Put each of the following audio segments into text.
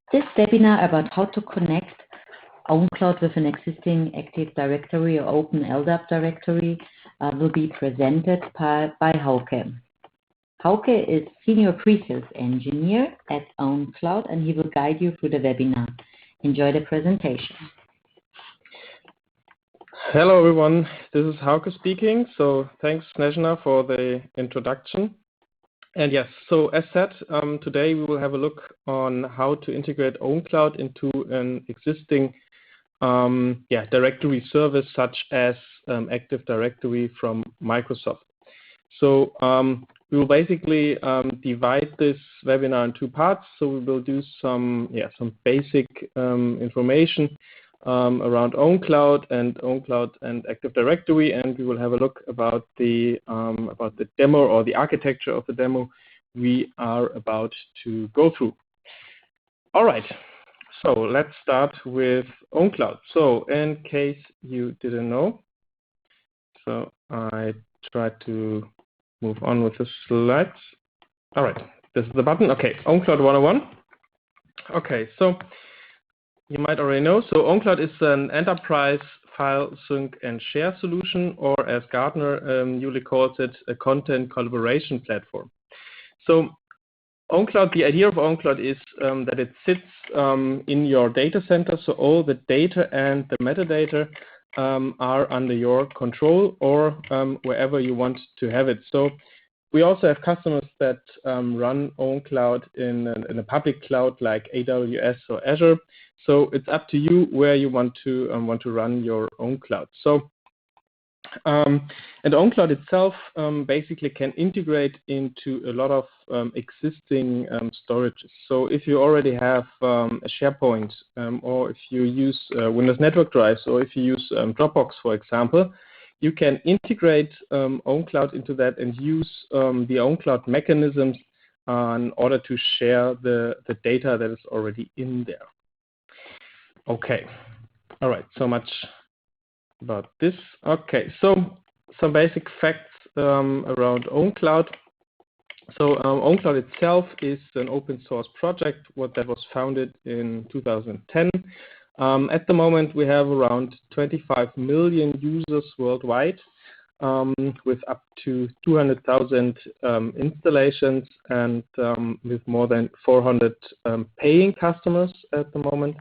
This webinar about how to connect ownCloud with an existing Active Directory or openLDAP directory will be presented by Hauke. Hauke is Senior Pre-Sales Engineer at ownCloud, and he will guide you through the webinar. Enjoy the presentation. Hello everyone, this is Hauke speaking. So thanks Snezhna for the introduction. And yes, so as said, today we will have a look on how to integrate ownCloud into an existing directory service such as Active Directory from Microsoft. So we will basically divide this webinar in two parts. So we will do some basic information around ownCloud and Active Directory, and we will have a look about the demo or the architecture of the demo we are about to go through. All right, so let's start with ownCloud. So in case you didn't know, so I try to move on with the slides. All right, this is the button. Okay, ownCloud 101. Okay, so you might already know. So ownCloud is an enterprise file sync and share solution, or as Gartner newly calls it, a content collaboration platform. So ownCloud, the idea of ownCloud is that it sits in your data center, so all the data and the metadata are under your control or wherever you want to have it. So we also have customers that run ownCloud in a public cloud like AWS or Azure. So it's up to you where you want to run your ownCloud. So and ownCloud itself basically can integrate into a lot of existing storages. So if you already have a SharePoint or if you use Windows Network Drives or if you use Dropbox, for example, you can integrate ownCloud into that and use the ownCloud mechanisms in order to share the data that is already in there. Okay, all right, so much about this. Okay, so some basic facts around ownCloud. So ownCloud itself is an open source project that was founded in 2010. At the moment, we have around 25 million users worldwide, with up to 200,000 installations and with more than 400 paying customers at the moment.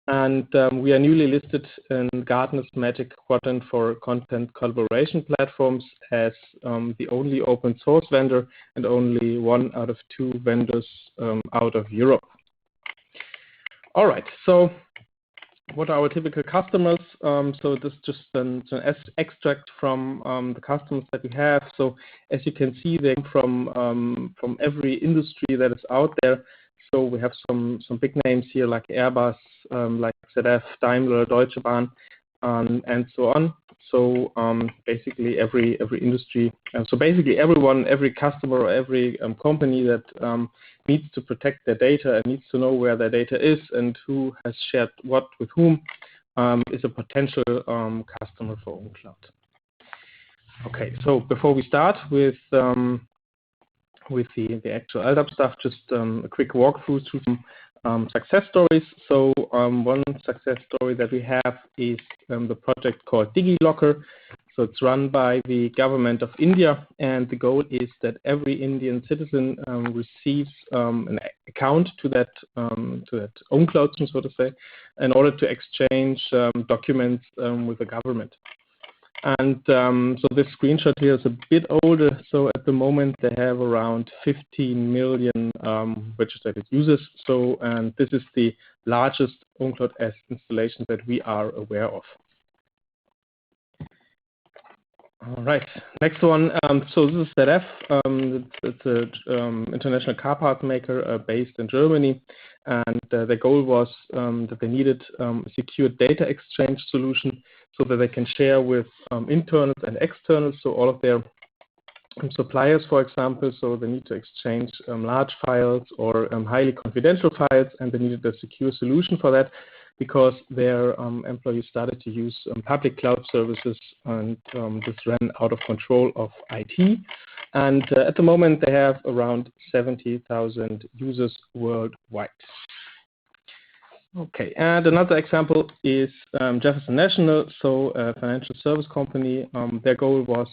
And we are newly listed in Gartner's Magic Quadrant for content collaboration platforms as the only open source vendor and only one out of two vendors out of Europe. All right, so what are our typical customers? So this is just an extract from the customers that we have. So as you can see, they come from every industry that is out there. So we have some big names here like Airbus, like ZF, Daimler, Deutsche Bahn, and so on. So basically every industry, so basically everyone, every customer or every company that needs to protect their data and needs to know where their data is and who has shared what with whom is a potential customer for ownCloud. Okay, so before we start with the actual LDAP stuff, just a quick walkthrough through some success stories. So one success story that we have is the project called DigiLocker. So it's run by the government of India, and the goal is that every Indian citizen receives an account to that ownCloud, so to say, in order to exchange documents with the government. And so this screenshot here is a bit older. So at the moment they have around 15 million registered users. So and this is the largest ownCloud S installation that we are aware of. All right, next one. So this is ZF. It's an international car part maker based in Germany, and the goal was that they needed a secure data exchange solution so that they can share with internals and externals. So all of their suppliers, for example, so they need to exchange large files or highly confidential files, and they needed a secure solution for that, because their employees started to use public cloud services, and this ran out of control of IT. And at the moment, they have around 70,000 users worldwide. Okay, and another example is Jefferson National, so a financial service company. Their goal was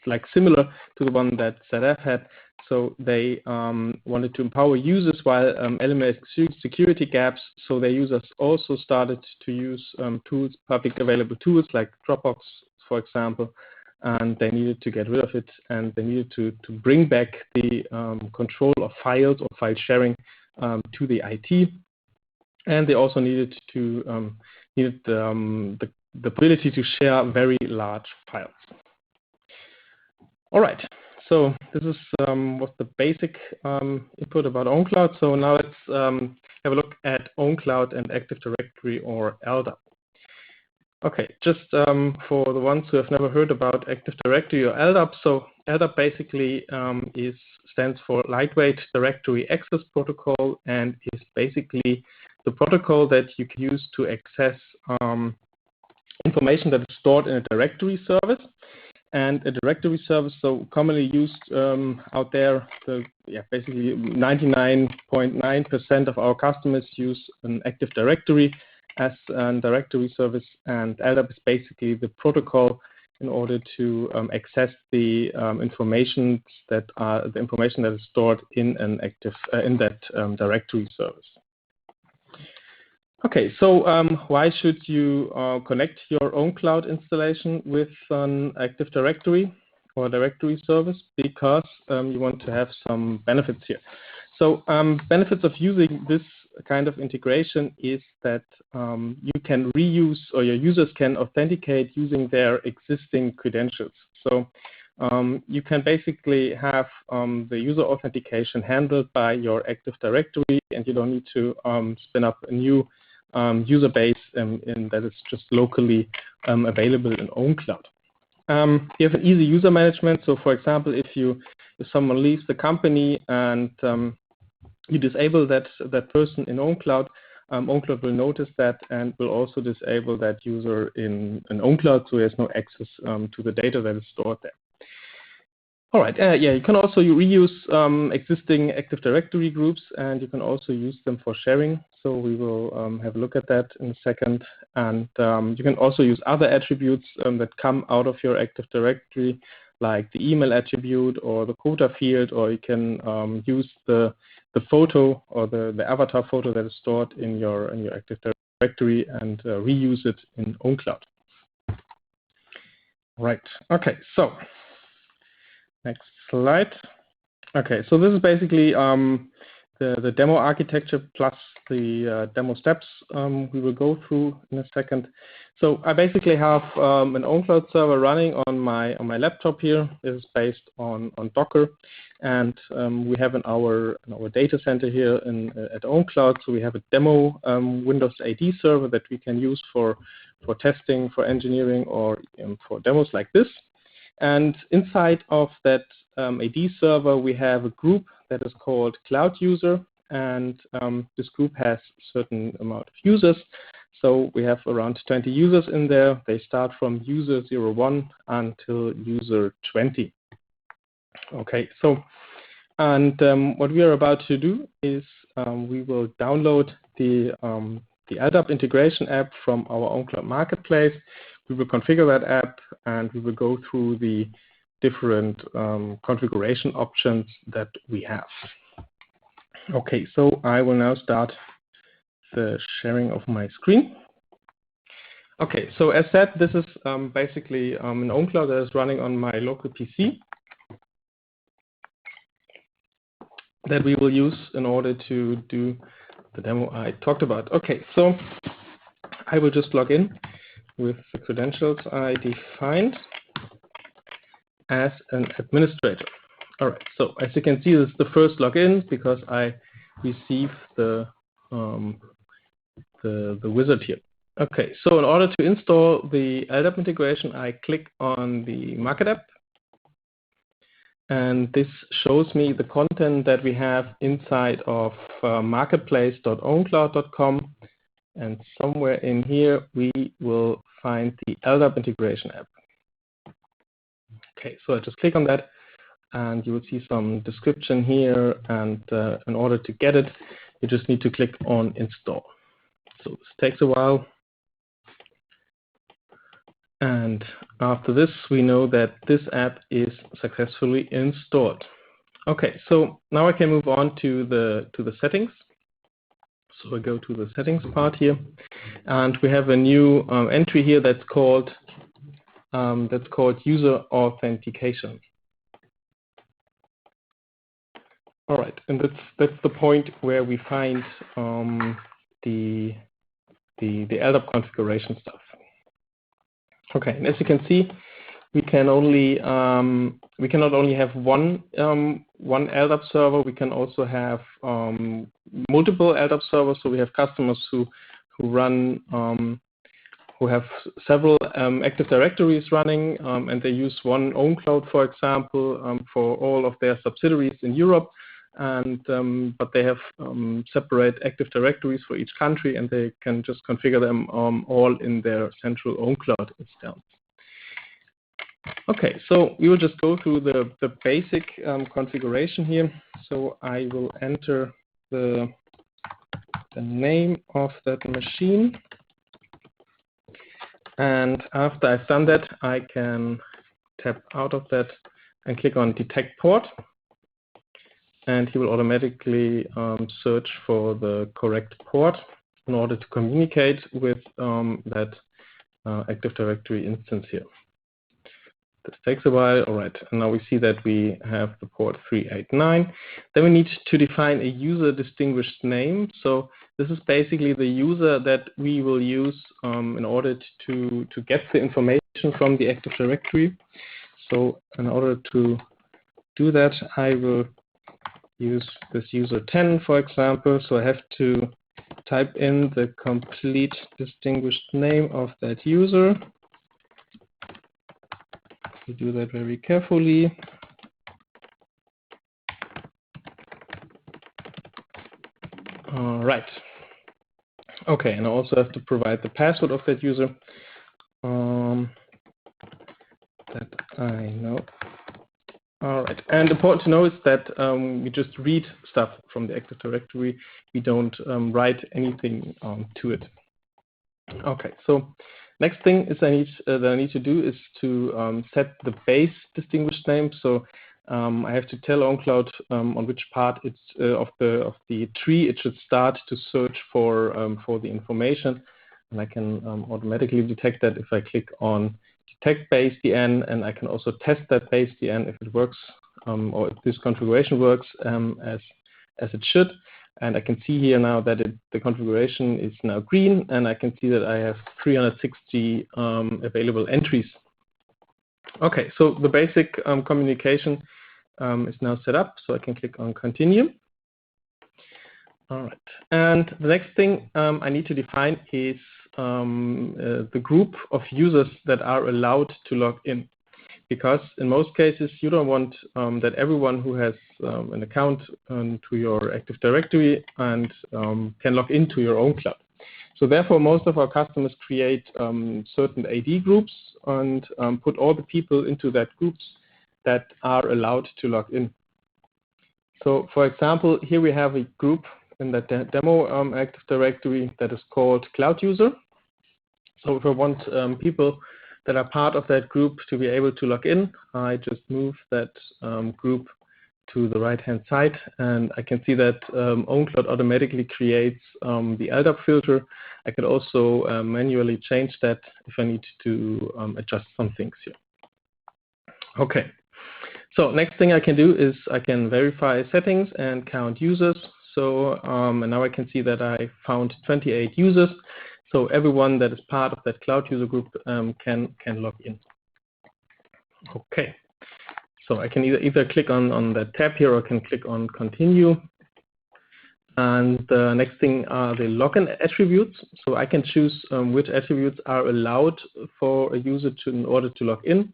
like similar to the one that ZF had. So they wanted to empower users while eliminating security gaps. So their users also started to use tools, public available tools like Dropbox, for example, and they needed to get rid of it, and they needed to bring back the control of files or file sharing to the IT, and they also needed to the ability to share very large files. All right, so this is what the basic input about ownCloud. So now let's have a look at ownCloud and Active Directory, or LDAP. Okay, just for the ones who have never heard about Active Directory or LDAP, so LDAP basically stands for Lightweight Directory Access Protocol, and is basically the protocol that you can use to access information that is stored in a directory service. And a directory service, so commonly used out there, basically 99.9% of our customers use an Active Directory as a directory service, and LDAP is basically the protocol in order to access the information that is stored in an active in that directory service. Okay, so why should you connect your own cloud installation with an Active Directory or directory service? Because you want to have some benefits here. So benefits of using this kind of integration is that you can reuse, or your users can authenticate using their existing credentials. So you can basically have the user authentication handled by your Active Directory, and you don't need to spin up a new user base that is just locally available in ownCloud. You have an easy user management. So, for example, if someone leaves the company and you disable that person in ownCloud, ownCloud will notice that and will also disable that user in ownCloud, so there's no access to the data that is stored there. All right, you can also reuse existing Active Directory groups, and you can also use them for sharing. So we will have a look at that in a second. And you can also use other attributes that come out of your Active Directory, like the email attribute or the quota field, or you can use the photo or the avatar photo that is stored in your Active Directory and reuse it in ownCloud. Right. Okay. So next slide. Okay. So this is basically the demo architecture plus the demo steps we will go through in a second. So I basically have an ownCloud server running on my laptop here. It is based on Docker, and we have in our data center here at ownCloud. So we have a demo Windows AD server that we can use for testing, for engineering, or for demos like this. And inside of that AD server, we have a group that is called Cloud User, and this group has a certain amount of users. So we have around 20 users in there. They start from user 01 until user 20. Okay, so and what we are about to do is we will download the LDAP integration app from our ownCloud marketplace. We will configure that app, and we will go through the different configuration options that we have. Okay, so I will now start the sharing of my screen. Okay, so as said, this is basically an ownCloud that is running on my local PC that we will use in order to do the demo I talked about. Okay, so I will just log in with the credentials I defined as an administrator. All right, so as you can see, this is the first login because I received the wizard here. Okay, so in order to install the LDAP integration, I click on the Market app, and this shows me the content that we have inside of marketplace.owncloud.com, and somewhere in here we will find the LDAP integration app. Okay, so I just click on that, and you will see some description here, and in order to get it, you just need to click on install. So this takes a while. And after this, we know that this app is successfully installed. Okay, so now I can move on to the settings. So I go to the settings part here, and we have a new entry here that's called user authentication. All right, and that's the point where we find the LDAP configuration stuff. Okay, and as you can see, we can not only have one LDAP server, we can also have multiple LDAP servers. So we have customers who run who have several Active Directories running, and they use one ownCloud, for example, for all of their subsidiaries in Europe. And but they have separate Active Directories for each country, and they can just configure them all in their central ownCloud instance. Okay, so we will just go through the basic configuration here. So I will enter the name of that machine, and after I've done that, I can tap out of that and click on Detect Port. And he will automatically search for the correct port in order to communicate with that Active Directory instance here. This takes a while. All right, and now we see that we have the port 389. Then we need to define a user distinguished name. So this is basically the user that we will use in order to get the information from the Active Directory. So in order to do that, I will use this user 10, for example. So I have to type in the complete distinguished name of that user. We do that very carefully. All right. Okay, and I also have to provide the password of that user that I know. All right, and important to know is that we just read stuff from the Active Directory. We don't write anything to it. Okay, so next thing is that I need to do is to set the base distinguished name. So I have to tell ownCloud on which part it's of the tree it should start to search for the information, and I can automatically detect that if I click on Detect base DN, and I can also test that base DN if it works or if this configuration works as it should. And I can see here now that the configuration is now green, and I can see that I have 360 available entries. Okay, so the basic communication is now set up, so I can click on Continue. All right, and the next thing I need to define is the group of users that are allowed to log in, because in most cases you don't want that everyone who has an account to your Active Directory and can log into your ownCloud. So therefore, most of our customers create certain AD groups and put all the people into that groups that are allowed to log in. So for example, here we have a group in the demo Active Directory that is called Cloud User. So if I want people that are part of that group to be able to log in, I just move that group to the right-hand side, and I can see that ownCloud automatically creates the LDAP filter. I could also manually change that if I need to adjust some things here. Okay, so next thing I can do is I can verify settings and count users. So and now I can see that I found 28 users. So everyone that is part of that cloud user group can log in. Okay, so I can either click on that tab here, or I can click on Continue. And the next thing are the login attributes. So I can choose which attributes are allowed for a user in order to log in.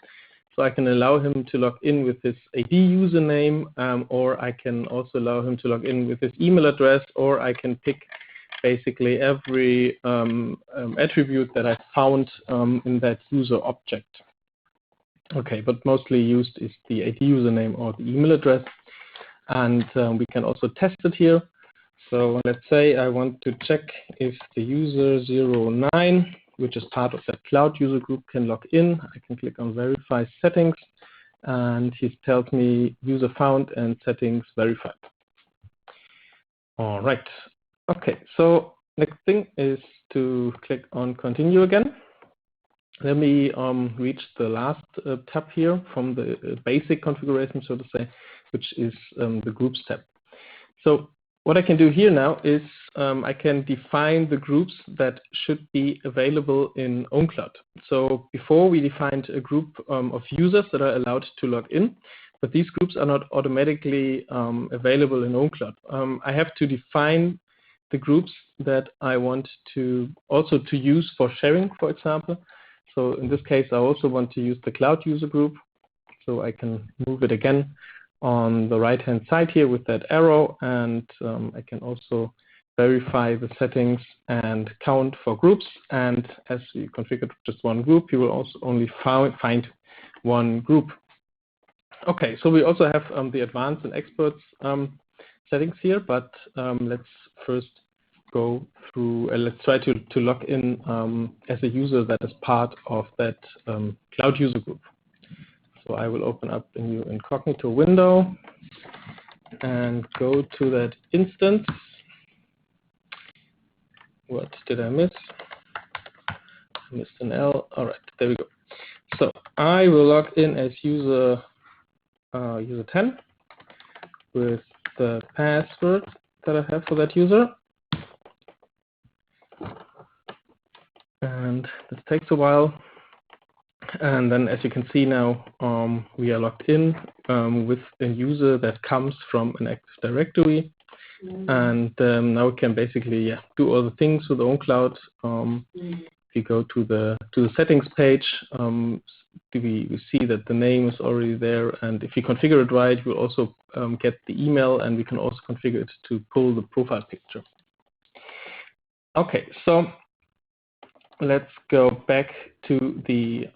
So I can allow him to log in with his AD username, or I can also allow him to log in with his email address, or I can pick basically every attribute that I found in that user object. Okay, but mostly used is the AD username or the email address. And we can also test it here. So let's say I want to check if the user 09, which is part of that cloud user group, can log in. I can click on Verify Settings, and he tells me user found and settings verified. All right. Okay, so next thing is to click on Continue again. Let me reach the last tab here from the basic configuration, so to say, which is the Groups tab. So what I can do here now is I can define the groups that should be available in ownCloud. So before we defined a group of users that are allowed to log in, but these groups are not automatically available in ownCloud. I have to define the groups that I want to also to use for sharing, for example. So in this case, I also want to use the cloud user group. So I can move it again on the right-hand side here with that arrow, and I can also verify the settings and count for groups. And as we configured just one group, you will also only find one group. Okay, so we also have the advanced and experts settings here, but let's first go through, let's try to log in as a user that is part of that cloud user group. So I will open up a new incognito window and go to that instance. What did I miss? I missed an L. All right, there we go. So I will log in as user 10 with the password that I have for that user. And this takes a while. And then, as you can see now, we are logged in with a user that comes from an Active Directory. And now we can basically do all the things with ownCloud. If you go to the settings page, we see that the name is already there. And if you configure it right, you'll also get the email, and we can also configure it to pull the profile picture. Okay, so let's go back to the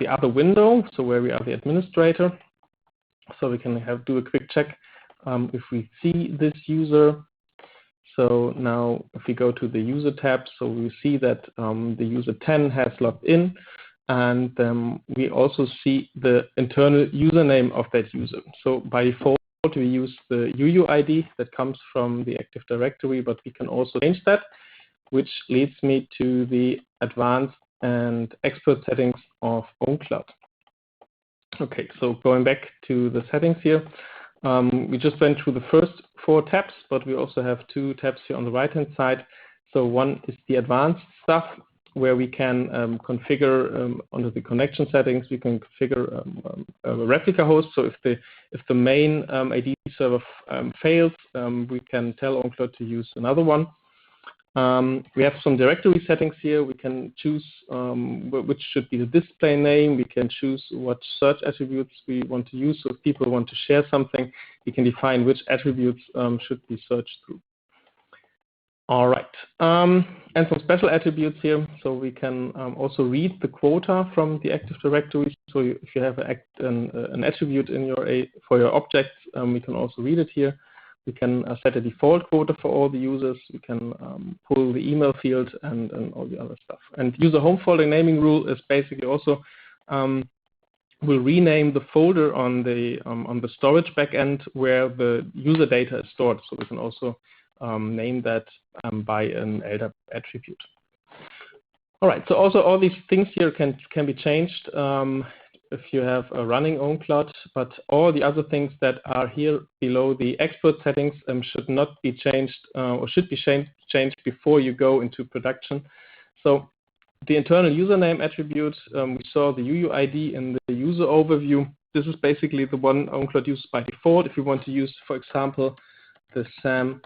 other window, so where we are the administrator. So we can do a quick check if we see this user. So now if we go to the user tab, so we see that the user 10 has logged in, and we also see the internal username of that user. So by default, we use the UUID that comes from the Active Directory, but we can also change that, which leads me to the advanced and expert settings of ownCloud. Okay, so going back to the settings here, we just went through the first 4 tabs, but we also have 2 tabs here on the right-hand side. So one is the advanced stuff, where we can configure under the connection settings, we can configure a replica host. So if the main ID server fails, we can tell ownCloud to use another one. We have some directory settings here. We can choose which should be the display name. We can choose what search attributes we want to use. So if people want to share something, we can define which attributes should be searched through. All right. And some special attributes here. So we can also read the quota from the Active Directory. So if you have an attribute in for your objects, we can also read it here. We can set a default quota for all the users. We can pull the email field and all the other stuff. And user home folder naming rule is basically also will rename the folder on the storage backend where the user data is stored. So we can also name that by an LDAP attribute. All right. So also all these things here can be changed if you have a running ownCloud, but all the other things that are here below the expert settings should not be changed or should be changed before you go into production. So the internal username attribute, we saw the UUID in the user overview. This is basically the one ownCloud uses by default. If we want to use, for example, the SAM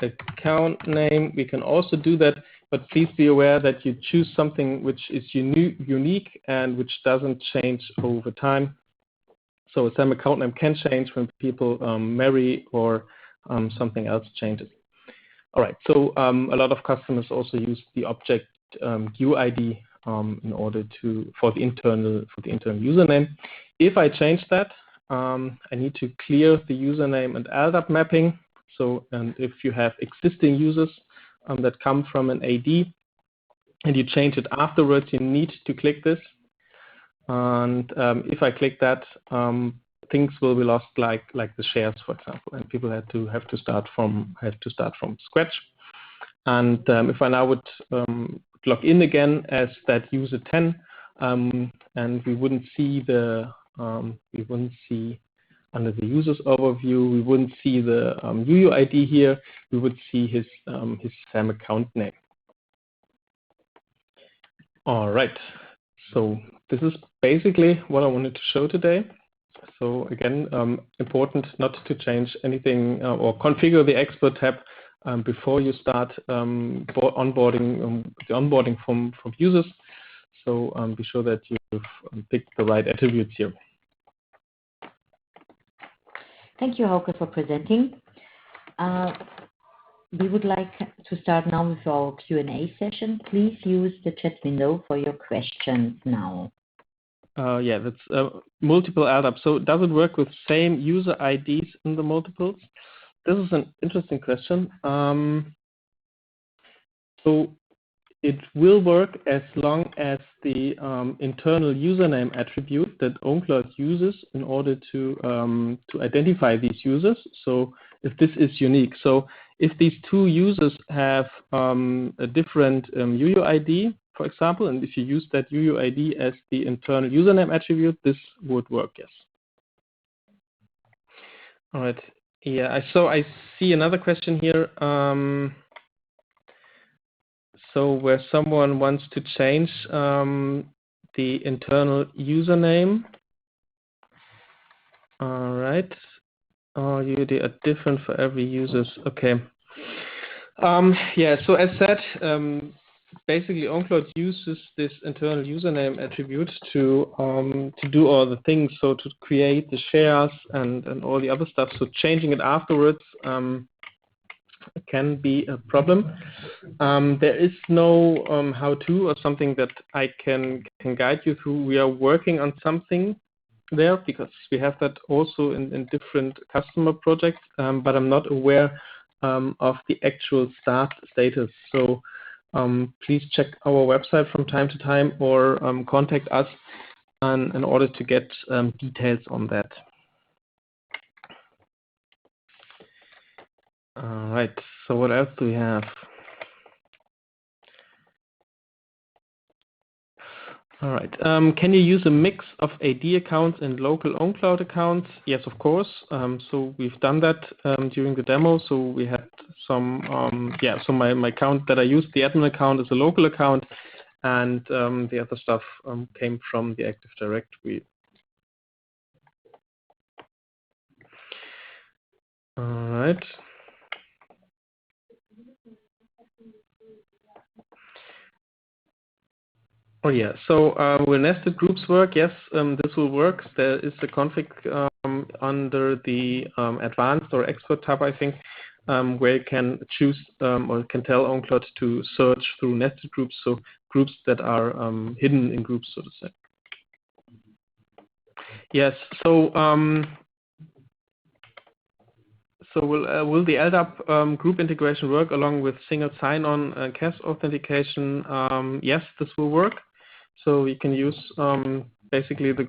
account name, we can also do that. But please be aware that you choose something which is unique and which doesn't change over time. So a SAM account name can change when people marry or something else changes. All right. So a lot of customers also use the object UID in order for the internal username. If I change that, I need to clear the username and LDAP mapping. So, and if you have existing users that come from an AD and you change it afterwards, you need to click this. And if I click that, things will be lost, like the shares, for example, and people have to start from scratch. And if I now would log in again as that user 10, and we wouldn't see under the users overview, we wouldn't see the UUID here. We would see his SAM account name. All right. So this is basically what I wanted to show today. So again, important not to change anything or configure the expert tab before you start onboarding the onboarding from users. So be sure that you've picked the right attributes here. Thank you, Hauke, for presenting. We would like to start now with our Q&A session. Please use the chat window for your questions now. Yeah, that's multiple LDAP. So does it work with same user IDs in the multiples? This is an interesting question. So it will work as long as the internal username attribute that ownCloud uses in order to identify these users. So if this is unique, so if these two users have a different UUID, for example, and if you use that UUID as the internal username attribute, this would work, yes. All right. Yeah, so I see another question here. So where someone wants to change the internal username. All right. Oh, they are different for every user. Okay. Yeah, so as said, basically ownCloud uses this internal username attribute to do all the things, so to create the shares and all the other stuff. So changing it afterwards can be a problem. There is no how-to or something that I can guide you through. We are working on something there because we have that also in different customer projects, but I'm not aware of the actual start status. So please check our website from time to time or contact us in order to get details on that. All right, so what else do we have? All right, can you use a mix of AD accounts and local ownCloud accounts? Yes, of course. So we've done that during the demo. So we had some, yeah, so my account that I used, the admin account, is a local account, and the other stuff came from the Active Directory. All right. Oh yeah, so will nested groups work? Yes, this will work. There is a config under the advanced or expert tab, I think, where you can choose or can tell ownCloud to search through nested groups, so groups that are hidden in groups, so to say. Yes, so will the LDAP group integration work along with single sign-on and CAS authentication? Yes, this will work. So you can use basically you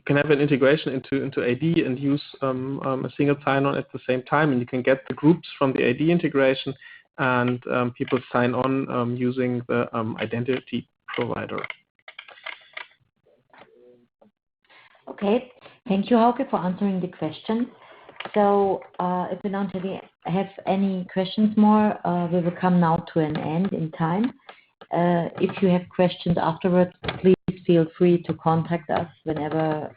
can have an integration into AD and use a single sign-on at the same time, and you can get the groups from the AD integration, and people sign on using the identity provider. Okay, thank you, Hauke, for answering the question. So if we don't have any questions more, we will come now to an end in time. If you have questions afterwards, please feel free to contact us whenever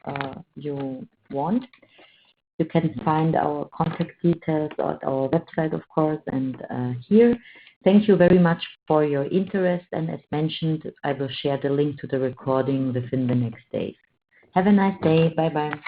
you want. You can find our contact details at our website, of course, and here. Thank you very much for your interest, and as mentioned, I will share the link to the recording within the next days. Have a nice day. Bye-bye.